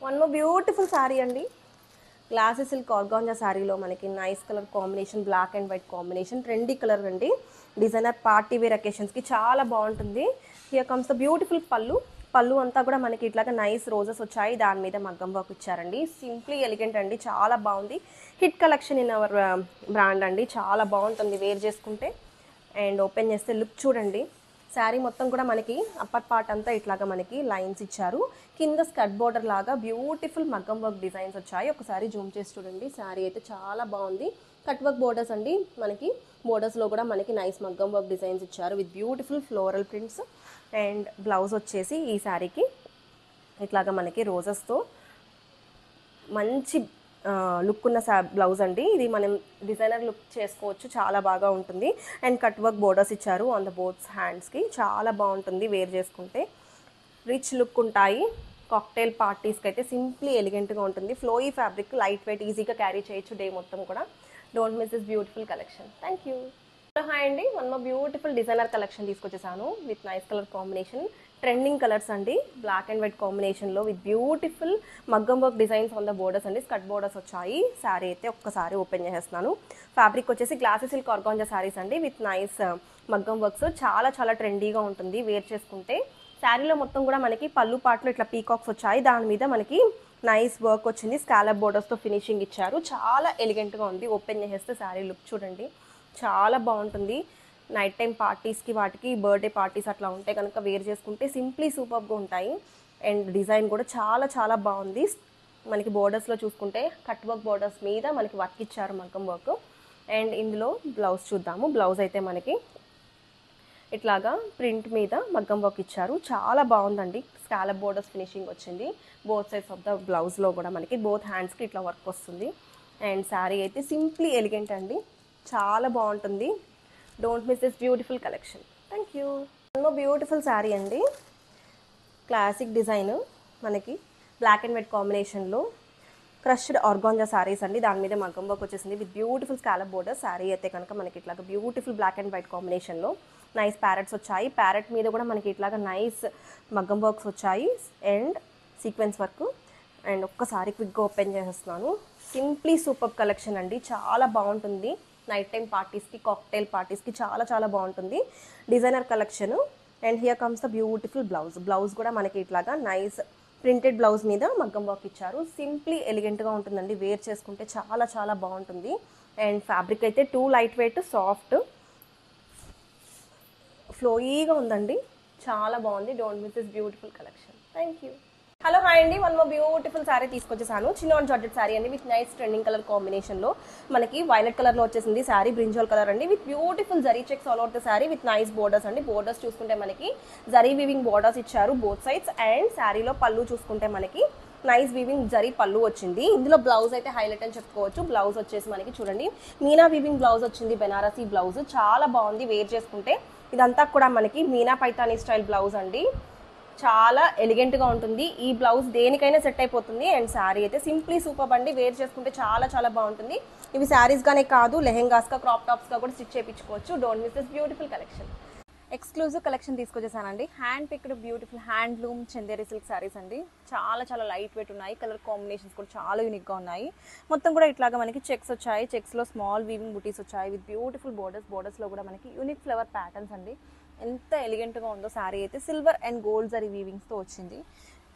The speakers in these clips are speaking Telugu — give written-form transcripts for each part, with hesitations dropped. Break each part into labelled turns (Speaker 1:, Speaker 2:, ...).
Speaker 1: వన్ మోర్ బ్యూటిఫుల్ శారీ అండి. గ్లాసీ సిల్క్ ఆర్గాంజా శారీలో మనకి nice colour combination, black and white combination, trendy colour అండి. డిజైనర్ పార్టీ వేర్ అకేషన్స్కి చాలా బాగుంటుంది. హియర్ కమ్స్ ద బ్యూటిఫుల్ పళ్ళు. పళ్ళు అంతా కూడా మనకి ఇట్లాగా నైస్ రోజెస్ వచ్చాయి, దాని మీద మగ్గం వర్క్ ఇచ్చారండి. సింప్లీ ఎలిగెంట్ అండి, చాలా బాగుంది. Hit collection in our brand అండి, చాలా బాగుంటుంది వేర్ చేసుకుంటే. అండ్ ఓపెన్ చేస్తే లుక్ చూడండి. శారీ మొత్తం కూడా మనకి అప్పర్ పార్ట్ అంతా ఇట్లాగా మనకి లైన్స్ ఇచ్చారు, కింద స్కర్ట్ బోర్డర్ లాగా బ్యూటిఫుల్ మగ్గం వర్క్ డిజైన్స్ వచ్చాయి. ఒకసారి జూమ్ చేసి చూడండి. శారీ అయితే చాలా బాగుంది. కట్ వర్క్ బోర్డర్స్ అండి, మనకి బోర్డర్స్లో కూడా మనకి నైస్ మగ్గం వర్క్ డిజైన్స్ ఇచ్చారు with beautiful floral prints. And blouse వచ్చేసి ఈ శారీకి ఇట్లాగా మనకి రోజెస్తో మంచి లుక్ ఉన్న బ్లౌజ్ అండి. ఇది మనం డిజైనర్ లుక్ చేసుకోవచ్చు, చాలా బాగా ఉంటుంది. అండ్ కట్ వర్క్ బోర్డర్స్ ఇచ్చారు ఆన్ ద బోత్స్ హ్యాండ్స్కి, చాలా బాగుంటుంది వేర్ చేసుకుంటే. రిచ్ లుక్ ఉంటాయి. కాక్టైల్ పార్టీస్కి అయితే సింప్లీ ఎలిగెంట్గా ఉంటుంది. ఫ్లోయీ ఫ్యాబ్రిక్, లైట్ వెయిట్, ఈజీగా క్యారీ చేయొచ్చు డే మొత్తం కూడా. Don't miss this beautiful collection. Thank you. Hi అండి, one more beautiful designer collection తీసుకొచ్చేసాను with nice colour combination. Trending colours అండి, బ్లాక్ అండ్ వైట్ కాంబినేషన్లో with beautiful maggam work designs on the borders అండి. స్కట్ బోర్డర్స్ వచ్చాయి. శారీ అయితే ఒక్కసారి ఓపెన్ చేసేస్తున్నాను. ఫ్యాబ్రిక్ వచ్చేసి గ్లాసీ సిల్క్ ఆర్గాంజా శారీస్ అండి విత్ నైస్ మగ్గం వర్క్స్. చాలా చాలా ట్రెండీగా ఉంటుంది వేర్ చేసుకుంటే. శారీలో మొత్తం కూడా మనకి పళ్ళు పాటలు ఇట్లా పీకాక్స్ వచ్చాయి, దాని మీద మనకి నైస్ వర్క్ వచ్చింది. స్కాలప్ బోర్డర్స్తో ఫినిషింగ్ ఇచ్చారు, చాలా ఎలిగెంట్గా ఉంది. ఓపెన్ చేసేస్తే శారీ లుక్ చూడండి, చాలా బాగుంటుంది. నైట్ టైం పార్టీస్కి, వాటికి బర్త్డే పార్టీస్ అట్లా ఉంటే కనుక వేర్ చేసుకుంటే సింప్లీ సూపర్గా ఉంటాయి. అండ్ డిజైన్ కూడా చాలా చాలా బాగుంది. మనకి బోర్డర్స్లో చూసుకుంటే కట్ వర్క్ బోర్డర్స్ మీద మనకి వర్క్ ఇచ్చారు, మగ్గం వర్క్. అండ్ ఇందులో బ్లౌజ్ చూద్దాము. బ్లౌజ్ అయితే మనకి ఇట్లాగా ప్రింట్ మీద మగ్గం వర్క్ ఇచ్చారు, చాలా బాగుందండి. స్కాలప్ బోర్డర్స్ ఫినిషింగ్ వచ్చింది బోత్ సైడ్స్ ఆఫ్ ద బ్లౌజ్లో కూడా మనకి. బోత్ హ్యాండ్స్కి ఇట్లా వర్క్ వస్తుంది. అండ్ శారీ అయితే సింప్లీ ఎలిగెంట్ అండి, చాలా బాగుంటుంది. Don't miss this beautiful collection. Thank you. Beautiful sari అండి, క్లాసిక్ డిజైన్, మనకి బ్లాక్ అండ్ వైట్ కాంబినేషన్లో క్రష్డ్ ఆర్గాంజా శారీస్ అండి. దాని మీద మగ్గం వర్క్ వచ్చేసింది with beautiful scallop border. Sari అయితే కనుక మనకి ఇట్లాగా బ్యూటిఫుల్ బ్లాక్ అండ్ వైట్ కాంబినేషన్లో నైస్ ప్యారెట్స్ వచ్చాయి. ప్యారెట్ మీద కూడా మనకి ఇట్లాగా నైస్ మగ్గం వర్క్స్ వచ్చాయి అండ్ సీక్వెన్స్ వర్క్. అండ్ ఒక్కసారి క్విక్గా ఓపెన్ చేసేస్తున్నాను. సింప్లీ సూపర్ కలెక్షన్ అండి, చాలా బాగుంటుంది. నైట్ టైం పార్టీస్కి, కాక్టైల్ పార్టీస్కి చాలా చాలా బాగుంటుంది designer collection. And here comes the beautiful blouse. Blouse కూడా మనకి ఇట్లాగా నైస్ ప్రింటెడ్ బ్లౌజ్ మీద మగ్గం వర్క్ ఇచ్చారు. సింప్లీ ఎలిగెంట్గా ఉంటుందండి, వేర్ చేసుకుంటే చాలా చాలా బాగుంటుంది. అండ్ ఫ్యాబ్రిక్ అయితే టూ లైట్ వెయిట్, సాఫ్ట్, ఫ్లోయీగా ఉందండి, చాలా బాగుంది. Don't miss this beautiful collection. Thank you. Hello hi అండి, వన్ మోర్ బ్యూటిఫుల్ శారీ తీసుకొచ్చేసాను. చిన్నాన్ జార్జెట్ శారీ అండి విత్ నైస్ ట్రెండింగ్ కలర్ కాంబినేషన్లో మనకి వైలెట్ కలర్లో వచ్చేసింది. శారీ బ్రింజాల్ కలర్ అండి with beautiful zari checks all out the sari with nice borders అండి. బోర్డర్స్ చూసుకుంటే మనకి జరీ వీవింగ్ బోర్డర్స్ ఇచ్చారు బోత్ సైడ్స్. అండ్ శారీలో పళ్ళు చూసుకుంటే మనకి నైస్ వీవింగ్ జరీ పళ్ళు వచ్చింది. ఇందులో బ్లౌజ్ అయితే హైలైట్ అని చెప్పుకోవచ్చు. బ్లౌజ్ వచ్చేసి మనకి చూడండి మీనా వీవింగ్ బ్లౌజ్ వచ్చింది, బెనారసీ బ్లౌజ్, చాలా బాగుంది వేర్ చేసుకుంటే. ఇదంతా కూడా మనకి మీనా పైతానీ స్టైల్ బ్లౌజ్ అండి, చాలా ఎలిగెంట్గా ఉంటుంది. ఈ బ్లౌజ్ దేనికైనా సెట్ అయిపోతుంది. అండ్ శారీ అయితే సింప్లీ సూపర్ అండి, వేర్ చేసుకుంటే చాలా చాలా బాగుంటుంది. ఇవి శారీస్గానే కాదు, లెహెంగాస్గా, క్రాప్ టాప్స్గా కూడా స్టిచ్ చేయించుకోవచ్చు. Don't miss this beautiful collection. Exclusive collection తీసుకొచ్చేసానండి. Hand picked beautiful handloom Chanderi silk saris అండి, చాలా చాలా లైట్ వెయిట్ ఉన్నాయి. కలర్ కాంబినేషన్స్ కూడా చాలా యూనిక్గా ఉన్నాయి. మొత్తం కూడా ఇట్లాగా మనకి చెక్స్ వచ్చాయి, చెక్స్లో స్మాల్ వీవింగ్ బుటీస్ వచ్చాయి విత్ బ్యూటిఫుల్ బోర్డర్స్. బోర్డర్స్లో కూడా మనకి యూనిక్ ఫ్లవర్ ప్యాటర్న్స్ అండి. ఎంత ఎలిగెంట్గా ఉందో శారీ అయితే. సిల్వర్ అండ్ గోల్డ్ జరీ వీవింగ్స్తో వచ్చింది.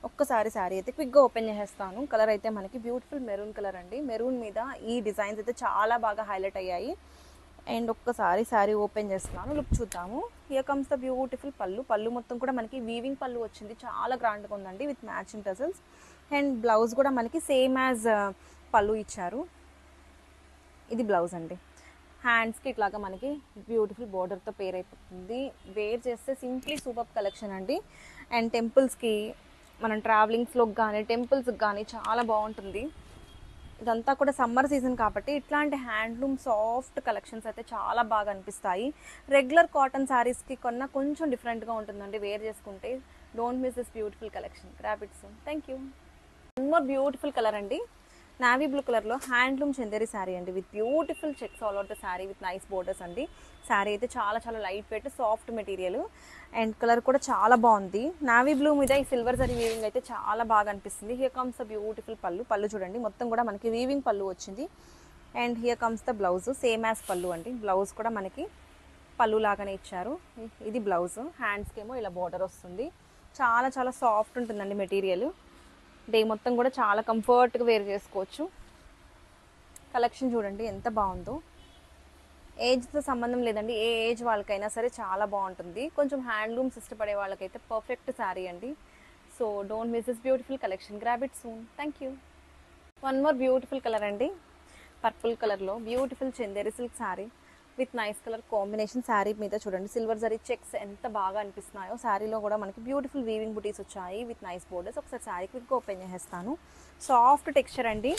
Speaker 1: ఒక్కసారి శారీ అయితే క్విక్గా ఓపెన్ చేసేస్తాను. కలర్ అయితే మనకి బ్యూటిఫుల్ మెరూన్ కలర్ అండి. మెరూన్ మీద ఈ డిజైన్స్ అయితే చాలా బాగా హైలైట్ అయ్యాయి. అండ్ ఒక్కసారి శారీ ఓపెన్ చేస్తున్నాను, లుక్ చూద్దాము. హియర్ కమ్స్ ద బ్యూటిఫుల్ పళ్ళు. పళ్ళు మొత్తం కూడా మనకి వీవింగ్ పళ్ళు వచ్చింది, చాలా గ్రాండ్గా ఉందండి with matching tassels. And blouse కూడా మనకి సేమ్ యాజ్ పళ్ళు ఇచ్చారు. ఇది బ్లౌజ్ అండి. హ్యాండ్స్కి ఇట్లాగా మనకి బ్యూటిఫుల్ బోర్డర్తో పేర్ అయిపోతుంది. వేర్ చేస్తే సింప్లీ సూపర్ కలెక్షన్ అండి. అండ్ టెంపుల్స్కి, మనం ట్రావెలింగ్స్లోకి కానీ టెంపుల్స్కి కానీ చాలా బాగుంటుంది. ఇదంతా కూడా సమ్మర్ సీజన్ కాబట్టి ఇట్లాంటి హ్యాండ్లూమ్ సాఫ్ట్ కలెక్షన్స్ అయితే చాలా బాగా అనిపిస్తాయి. రెగ్యులర్ కాటన్ శారీస్కి కొన్న కొంచెం డిఫరెంట్గా ఉంటుందండి వేర్ చేసుకుంటే. Don't miss this beautiful collection. Grab it soon. Thank you. One more beautiful colour అండి, నావీ బ్లూ కలర్లో హ్యాండ్లూమ్ చందేరి శారీ అండి with beautiful checks all over the sari with nice borders అండి. శారీ అయితే చాలా చాలా light weight soft material and colour కూడా చాలా బాగుంది. నావీ బ్లూ మీద ఈ సిల్వర్ జరీ వీవింగ్ అయితే చాలా బాగా అనిపిస్తుంది. హియర్ కమ్స్ ద బ్యూటిఫుల్ పళ్ళు చూడండి మొత్తం కూడా మనకి వీవింగ్ పళ్ళు వచ్చింది. And here comes the blouse same as పళ్ళు అండి. బ్లౌజ్ కూడా మనకి పళ్ళు లాగానే ఇచ్చారు. ఇది బ్లౌజ్, హ్యాండ్స్కి ఏమో ఇలా బోర్డర్ వస్తుంది. చాలా చాలా సాఫ్ట్ ఉంటుందండి మెటీరియల్. డే మొత్తం కూడా చాలా కంఫర్ట్గా వేర్ చేసుకోవచ్చు. కలెక్షన్ చూడండి ఎంత బాగుందో. ఏజ్తో సంబంధం లేదండి, ఏ ఏజ్ వాళ్ళకైనా సరే చాలా బాగుంటుంది. కొంచెం హ్యాండ్లూమ్స్ ఇష్టపడే వాళ్ళకైతే పర్ఫెక్ట్ శారీ అండి. So don't miss this beautiful collection, grab it soon. Thank you. One more beautiful colour అండి, పర్పుల్ కలర్లో beautiful Chanderi silk sari with nice colour combination. Sari మీద చూడండి సిల్వర్ జరీ చెక్స్ ఎంత బాగా అనిపిస్తున్నాయో. శారీలో కూడా మనకి బ్యూటిఫుల్ వీవింగ్ బుటీస్ వచ్చాయి విత్ నైస్ బోర్డర్స్. ఒకసారి శారీ క్విక్గా ఓపెన్ చేసేస్తాను. సాఫ్ట్ టెక్స్చర్ అండి.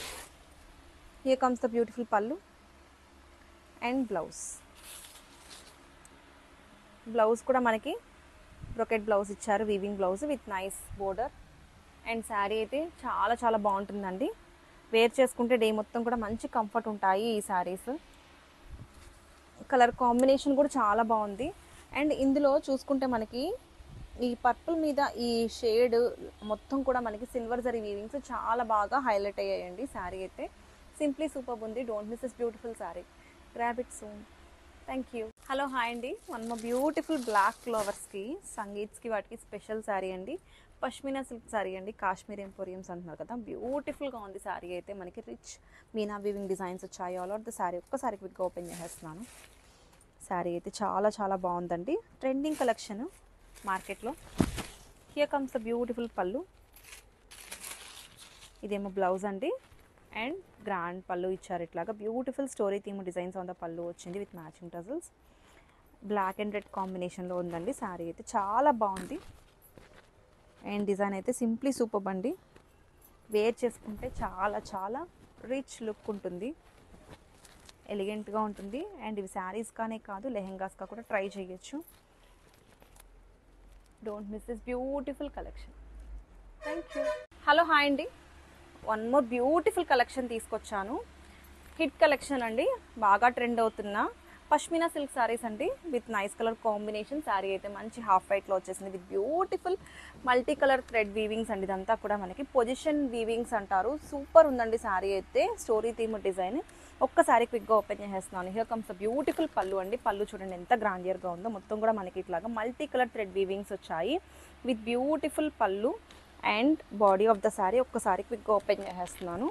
Speaker 1: హియర్ కమ్స్ ద బ్యూటిఫుల్ పళ్ళు అండ్ బ్లౌజ్ కూడా మనకి బ్రొకెట్ బ్లౌజ్ ఇచ్చారు, weaving blouse with nice border. And sari అయితే చాలా చాలా బాగుంటుందండి. వేర్ చేసుకుంటే డే మొత్తం కూడా మంచి కంఫర్ట్ ఉంటాయి ఈ శారీస్. కలర్ కాంబినేషన్ కూడా చాలా బాగుంది. అండ్ ఇందులో చూసుకుంటే మనకి ఈ పర్పుల్ మీద ఈ షేడ్ మొత్తం కూడా మనకి సిల్వర్ జరీ వీవింగ్స్ చాలా బాగా హైలైట్ అయ్యాయండి. శారీ అయితే సింప్లీ సూపర్ ఉంది. Don't miss this beautiful sari, grab it soon. Thank you. Hello hi అండి. వన్ మోర్ బ్యూటిఫుల్ బ్లాక్ ఫ్లవర్స్కి సంగీత్స్కి వాటికి స్పెషల్ శారీ అండి. పష్మినా సిల్క్ శారీ అండి. కాశ్మీర్ ఎంపోరియంస్ అంటున్నారు కదా, బ్యూటిఫుల్గా ఉంది శారీ అయితే. మనకి రిచ్ మీనా వీవింగ్ డిజైన్స్ వచ్చాయి ఆల్ ఓవర్ ద శారీ. ఒక్కసారి క్విక్గా ఓపెన్ చేసేస్తున్నాను. శారీ అయితే చాలా చాలా బాగుందండి. ట్రెండింగ్ కలెక్షన్ మార్కెట్లో. Here comes the beautiful pallu. ఇదేమో బ్లౌజ్ అండి. అండ్ గ్రాండ్ పళ్ళు ఇచ్చారు. ఇట్లాగా beautiful story theme designs on the pallu వచ్చింది with matching tassels. Black and red కాంబినేషన్లో ఉందండి. శారీ అయితే చాలా బాగుంది. అండ్ డిజైన్ అయితే సింప్లీ సూపర్ అండి. వేర్ చేసుకుంటే చాలా చాలా రిచ్ లుక్ ఉంటుంది, ఎలిగెంట్గా ఉంటుంది. అండ్ ఇవి శారీస్గానే కాదు లెహెంగాస్గా కూడా ట్రై చేయొచ్చు. Don't miss this beautiful collection. Thank you. Hello hi అండి. వన్ మోర్ బ్యూటిఫుల్ కలెక్షన్ తీసుకొచ్చాను. హిట్ కలెక్షన్ అండి, బాగా ట్రెండ్ అవుతున్న పష్మినా సిల్క్ శారీస్ అండి with nice colour combination. Sari అయితే మంచి హాఫ్ వైట్లో వచ్చేసింది with beautiful multi colour thread weavings అండి. ఇదంతా కూడా మనకి పొజిషన్ వీవింగ్స్ అంటారు. సూపర్ ఉందండి శారీ అయితే. Story theme design. ఒక్కసారి క్విక్గా ఓపెన్ చేసేస్తున్నాను. హియర్ కమ్స్ బ్యూటిఫుల్ పళ్ళు అండి. పళ్ళు చూడండి ఎంత గ్రాండియర్గా ఉందో. మొత్తం కూడా మనకి ఇట్లాగా మల్టీ కలర్ థ్రెడ్ వీవింగ్స్ వచ్చాయి విత్ బ్యూటిఫుల్ పళ్ళు and body of the sari. ఒక్కసారి క్విక్గా ఓపెన్ చేసేస్తున్నాను.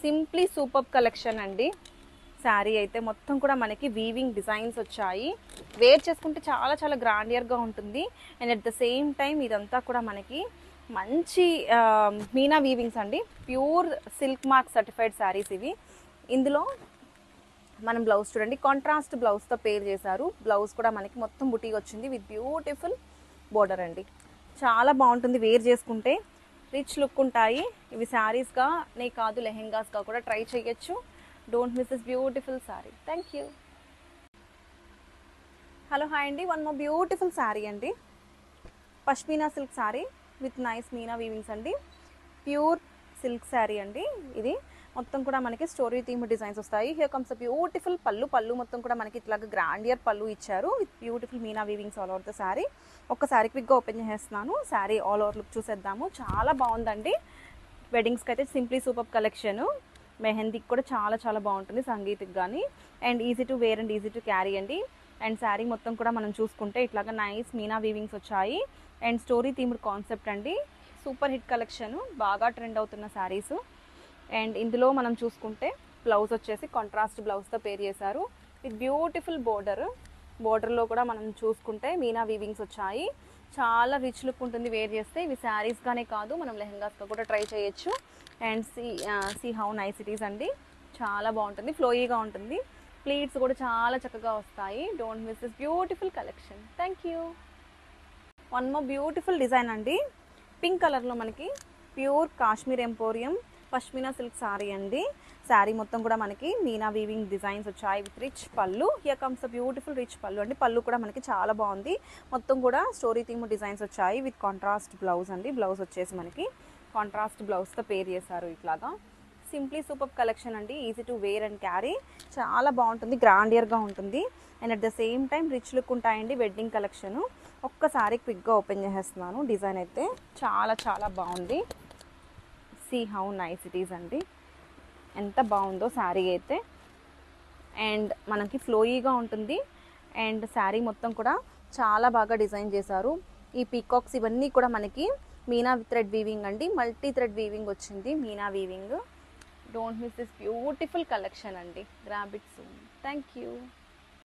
Speaker 1: సింప్లీ సూపర్ కలెక్షన్ అండి. శారీ అయితే మొత్తం కూడా మనకి వీవింగ్ డిజైన్స్ వచ్చాయి. వేర్ చేసుకుంటే చాలా చాలా గ్రాండియర్గా ఉంటుంది. And at the same time ఇదంతా కూడా మనకి మంచి మీనా వీవింగ్స్ అండి. Pure silk mark certified saris ఇవి. ఇందులో మనం బ్లౌజ్ చూడండి కాంట్రాస్ట్ బ్లౌజ్తో పేర్ చేశారు. బ్లౌజ్ కూడా మనకి మొత్తం బుటీ వచ్చింది విత్ బ్యూటిఫుల్ బోర్డర్ అండి. చాలా బాగుంటుంది వేర్ చేసుకుంటే, రిచ్ లుక్ ఉంటాయి. ఇవి శారీస్గానే కాదు లెహెంగాస్గా కూడా ట్రై చేయొచ్చు. Don't miss this beautiful sari. Thank you. Hello hi అండి. వన్ మోర్ బ్యూటిఫుల్ శారీ అండి. Pashmina silk sari with nice meena weavings అండి. ప్యూర్ సిల్క్ శారీ అండి. ఇది మొత్తం కూడా మనకి స్టోరీ థీమ్ డిజైన్స్ వస్తాయి. హియర్ కమ్స్ బ్యూటిఫుల్ పళ్ళు మొత్తం కూడా మనకి ఇట్లాగా గ్రాండియర్ పళ్ళు ఇచ్చారు with beautiful meena weavings all over the sari. ఒక్కసారి క్విక్గా ఓపెన్ చేసేస్తున్నాను. శారీ ఆల్ ఓవర్ లుక్ చూసేద్దాము. చాలా బాగుందండి. వెడ్డింగ్స్కి అయితే సింప్లీ సూపర్ కలెక్షన్. మెహందీకి కూడా చాలా చాలా బాగుంటుంది, సంగీత్కి కానీ. And easy to wear and easy to carry అండి. అండ్ శారీ మొత్తం కూడా మనం చూసుకుంటే ఇట్లాగా నైస్ మీనా వీవింగ్స్ వచ్చాయి. అండ్ స్టోరీ థీమ్డ్ కాన్సెప్ట్ అండి. సూపర్ హిట్ కలెక్షన్, బాగా ట్రెండ్ అవుతున్న శారీస్. అండ్ ఇందులో మనం చూసుకుంటే బ్లౌజ్ వచ్చేసి కాంట్రాస్ట్ బ్లౌజ్తో పేర్ చేశారు విత్ బ్యూటిఫుల్ బోర్డర్లో కూడా మనం చూసుకుంటే మీనా వీవింగ్స్ వచ్చాయి. చాలా రిచ్ లుక్ ఉంటుంది వేర్ చేస్తే. ఇవి శారీస్గానే కాదు మనం లెహెంగాస్గా కూడా ట్రై చేయొచ్చు. And see how nice it is అండి. చాలా బాగుంటుంది, ఫ్లోయీగా ఉంటుంది. ప్లీట్స్ కూడా చాలా చక్కగా వస్తాయి. Don't miss this beautiful collection. Thank you. One more beautiful design అండి. పింక్ కలర్లో మనకి pure Kashmir emporium pashmina silk sari అండి. శారీ మొత్తం కూడా మనకి మీనా వీవింగ్ డిజైన్స్ వచ్చాయి విత్ రిచ్ పళ్ళు. హియర్ కమ్స్ బ్యూటిఫుల్ రిచ్ పళ్ళు అండి. పళ్ళు కూడా మనకి చాలా బాగుంది. మొత్తం కూడా స్టోరీ థీమ్ డిజైన్స్ వచ్చాయి విత్ కాంట్రాస్ట్ బ్లౌజ్ అండి. బ్లౌజ్ వచ్చేసి మనకి కాంట్రాస్ట్ బ్లౌజ్తో పేర్ చేశారు ఇట్లాగా.
Speaker 2: సింప్లీ సూపర్ కలెక్షన్ అండి. Easy to wear and carry. చాలా బాగుంటుంది, గ్రాండియర్గా ఉంటుంది and at the same time rich look ఉంటాయండి. Wedding collection. ఒక్కసారి క్విక్గా ఓపెన్ చేసేస్తున్నాను. డిజైన్ అయితే చాలా చాలా బాగుంది. See how nice it is అండి. ఎంత బాగుందో శారీ అయితే. అండ్ మనకి ఫ్లోయీగా ఉంటుంది అండ్ శారీ మొత్తం కూడా చాలా బాగా డిజైన్ చేశారు. ఈ పీకాక్స్ ఇవన్నీ కూడా మనకి మీనా థ్రెడ్ వీవింగ్ అండి. మల్టీ థ్రెడ్ వీవింగ్ వచ్చింది, meena weaving. Don't miss this beautiful collection అండి. Grab it soon. Thank you.